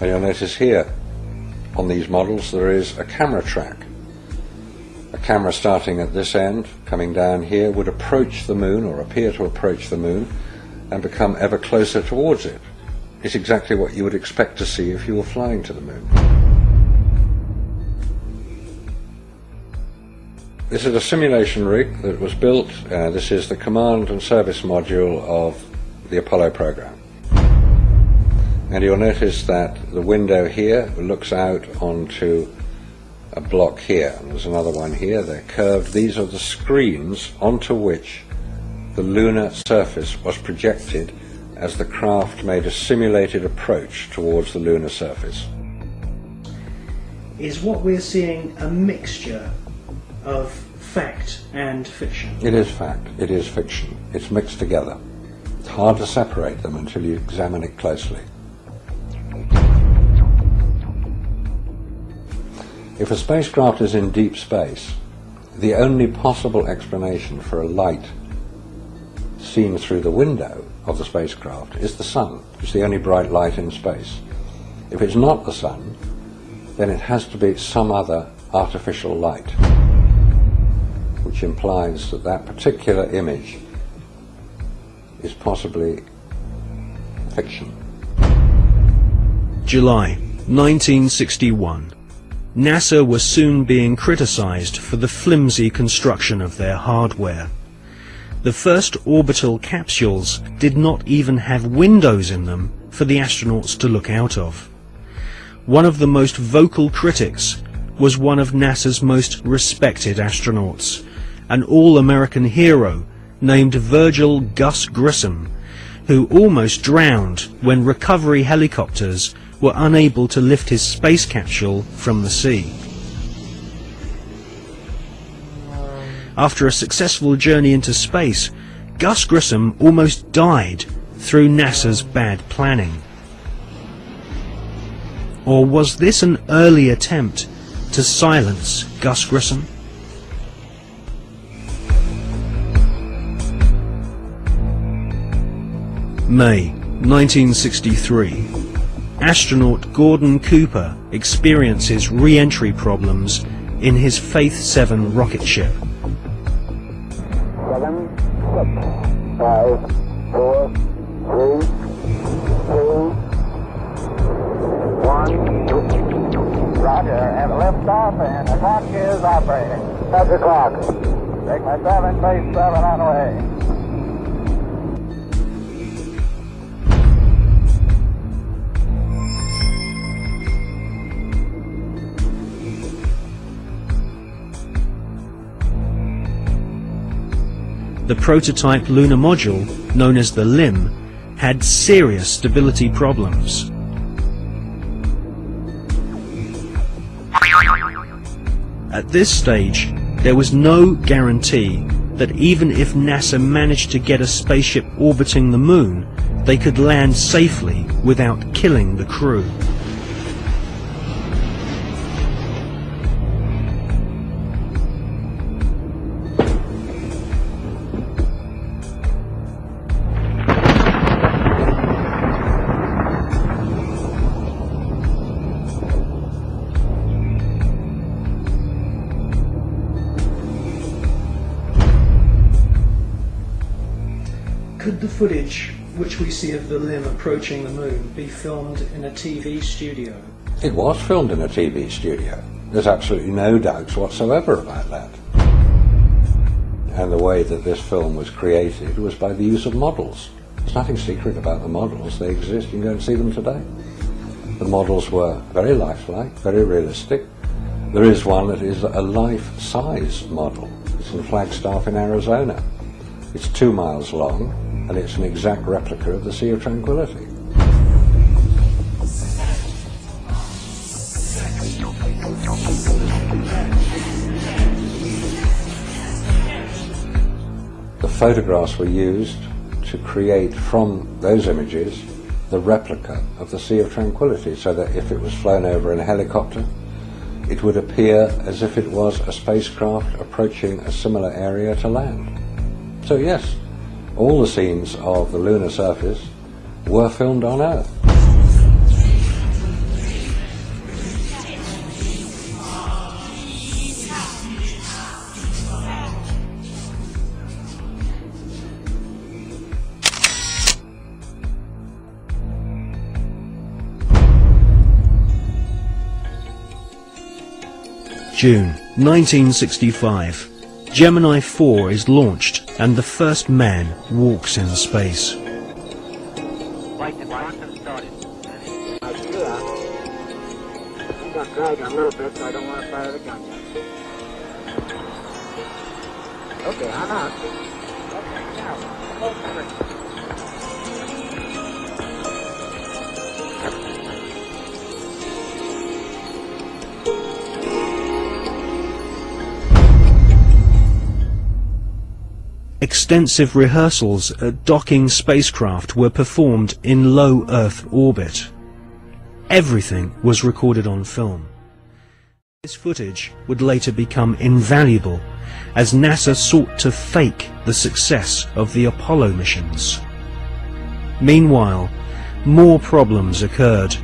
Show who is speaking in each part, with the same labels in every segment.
Speaker 1: And you'll notice here on these models there is a camera track. A camera starting at this end, coming down here, would approach the moon, or appear to approach the moon, and become ever closer towards it. It's exactly what you would expect to see if you were flying to the moon. This is a simulation rig that was built. This is the command and service module of the Apollo program. And you'll notice that the window here looks out onto a block here. And there's another one here. They're curved. These are the screens onto which the lunar surface was projected as the craft made a simulated approach towards the lunar surface.
Speaker 2: Is what we're seeing a mixture of fact and fiction?
Speaker 1: It is fact. It is fiction. It's mixed together. It's hard to separate them until you examine it closely. If a spacecraft is in deep space, the only possible explanation for a light seen through the window of the spacecraft is the sun. It's the only bright light in space. If it's not the sun, then it has to be some other artificial light, which implies that that particular image is possibly fiction.
Speaker 3: July 1961. NASA was soon being criticized for the flimsy construction of their hardware. The first orbital capsules did not even have windows in them for the astronauts to look out of. One of the most vocal critics was one of NASA's most respected astronauts, an all-American hero named Virgil Gus Grissom, who almost drowned when recovery helicopters were unable to lift his space capsule from the sea. After a successful journey into space, Gus Grissom almost died through NASA's bad planning. Or was this an early attempt to silence Gus Grissom? May 1963. Astronaut Gordon Cooper experiences re-entry problems in his Faith 7 rocket ship.
Speaker 4: 7, 6, 5, 4, 3, 2, 1. Roger, have a lift off and the clock is operating. That's the clock. Take my 7, base 7 on the way.
Speaker 3: The prototype lunar module, known as the LIM, had serious stability problems. At this stage, there was no guarantee that even if NASA managed to get a spaceship orbiting the moon, they could land safely without killing the crew.
Speaker 2: Could the footage which we see of the LIM approaching the moon be filmed in a TV studio?
Speaker 1: It was filmed in a TV studio. There's absolutely no doubts whatsoever about that. And the way that this film was created was by the use of models. There's nothing secret about the models. They exist. You can go and see them today. The models were very lifelike, very realistic. There is one that is a life-size model. It's in Flagstaff in Arizona. It's 2 miles long, and it's an exact replica of the Sea of Tranquility. The photographs were used to create from those images the replica of the Sea of Tranquility, so that if it was flown over in a helicopter, it would appear as if it was a spacecraft approaching a similar area to land. So yes, all the scenes of the lunar surface were filmed on Earth.
Speaker 3: June 1965, Gemini 4 is launched and the first man walks in space.
Speaker 4: Flight departure started. I'm going to drag a little bit, so I don't want to fire the gun yet. Okay, I'm out. Okay, now, hold the
Speaker 3: Extensive rehearsals at docking spacecraft were performed in low Earth orbit. Everything was recorded on film. This footage would later become invaluable as NASA sought to fake the success of the Apollo missions. Meanwhile, more problems occurred.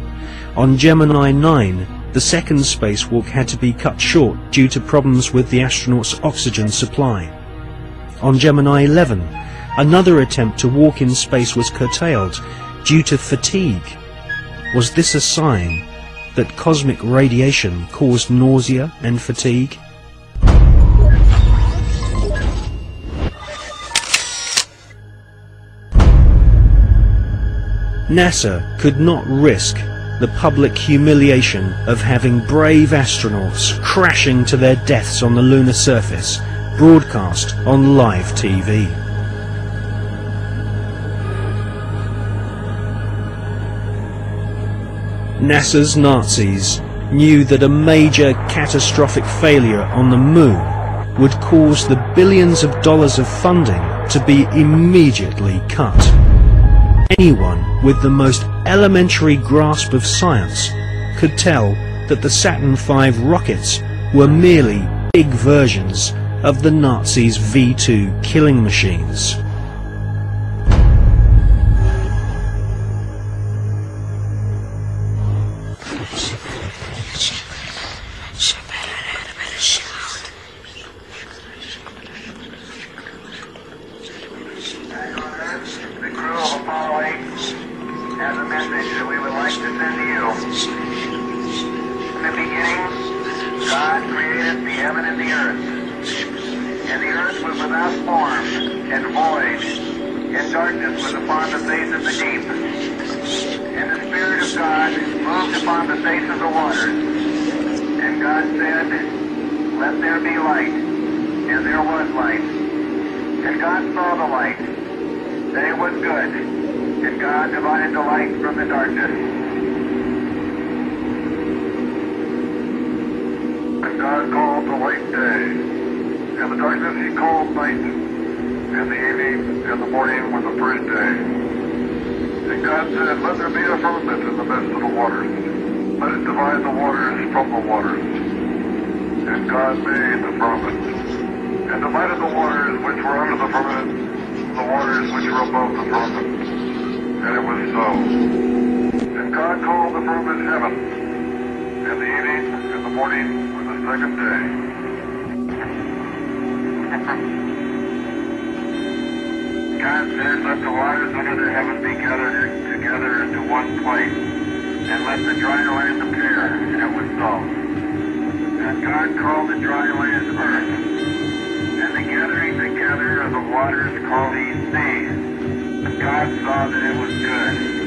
Speaker 3: On Gemini 9, the second spacewalk had to be cut short due to problems with the astronauts' oxygen supply. On Gemini 11, another attempt to walk in space was curtailed due to fatigue. Was this a sign that cosmic radiation caused nausea and fatigue? NASA could not risk the public humiliation of having brave astronauts crashing to their deaths on the lunar surface broadcast on live TV. NASA's Nazis knew that a major catastrophic failure on the moon would cause the billions of dollars of funding to be immediately cut. Anyone with the most elementary grasp of science could tell that the Saturn V rockets were merely big versions of the Nazis' V-2 killing machines.
Speaker 4: The crew of Apollo 8 has a message that we would like to send to you. In the beginning, God created the heaven and the earth. And the earth was without form and void, and darkness was upon the face of the deep. And the Spirit of God moved upon the face of the waters. And God said, "Let there be light." And there was light. And God saw the light, that it was good. And God divided the light from the darkness. And God called the light day. And the darkness he called night, and the evening and the morning were the first day. And God said, "Let there be a firmament in the midst of the waters. Let it divide the waters from the waters." And God made the firmament, and divided the waters which were under the firmament, from the waters which were above the firmament. And it was so. And God called the firmament heaven, and the evening and the morning were the second day. God said, "Let the waters under the heaven be gathered together into one place, and let the dry land appear." And it was so. And God called the dry land earth, and the gathering together of the waters called he sea. And God saw that it was good.